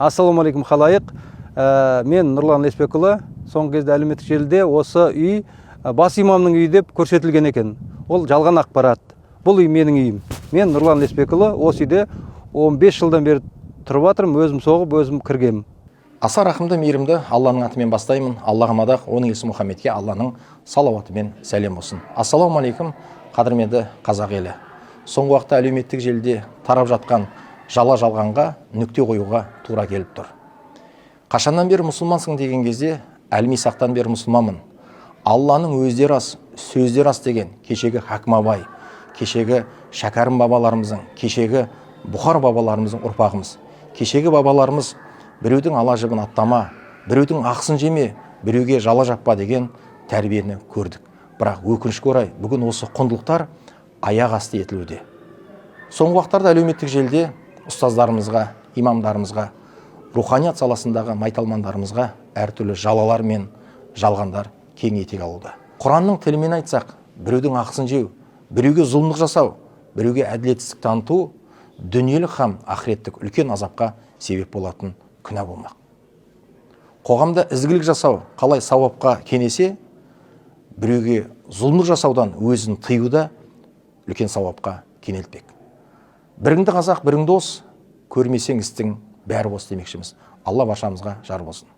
Ассалаумағалейкум халайық. Мен Нұрлан Леспекұлы. Соңғы кезде әлеуметтік желіде осы үй бас имамның үйі деп көрсетілген екен. Ол жалған ақпарат. Бұл үй менің үйім. Мен Нұрлан Леспекұлы. Осы үйде 15 жылдан бері тұрып жатырмын, өзім соғып, өзім кіргем. Аса рахымды, мейірімді Алланың атымен бастаймын. Аллаға мадақ, оның елшісі Мұхаммедке Алланың салауатымен сәлем болсын. Ассалаумағалейкум, қадірменді қазақ елі. Соңғы уақытта әлеуметтік желіде тарап жатқан жала-жалғанға нүкте қоюға тура келіп тұр. Қашаннан бері мұсылмансың деген кезде, әлмисақтан бері мұсылманмын. Алланың өздері рас, сөздері рас деген кешегі Хакім Абай, кешегі Шәкәрім бабаларымыздың, кешегі Бұхар бабаларымыздың ұрпағымыз. Кешегі бабаларымыз біреудің ала жібін аттама, біреудің ақсын жеме, біреуге жала жаппа деген тәрбиені көрдік. Бірақ өкінішке орай бүгін осы құндылықтар аяқ асты етілуде. Соңғы уақыттарда әлеуметтік желіде ұстаздарымызға, имамдарымызға, руханият саласындағы майталмандарымызға әртүрлі жалалар мен жалғандар кең етек алуда. Құранның тілімен айтсақ, біреудің ақсын жеу, біреуге зұлымдық жасау, біреуге әділетсіздік таныту дүниелік һәм ақыреттік үлкен азапқа себеп болатын күнә болмақ. Қоғамда ізгілік жасау қалай сауапқа кенесе, біреуге зұлымдық жасаудан өзін тыюда үлкен сауапқа кенелтпек. Біріңді қазақ, бірің дос, көрмесең істің бәрі бос демекшіміз. Алла баршамызға жар болсын.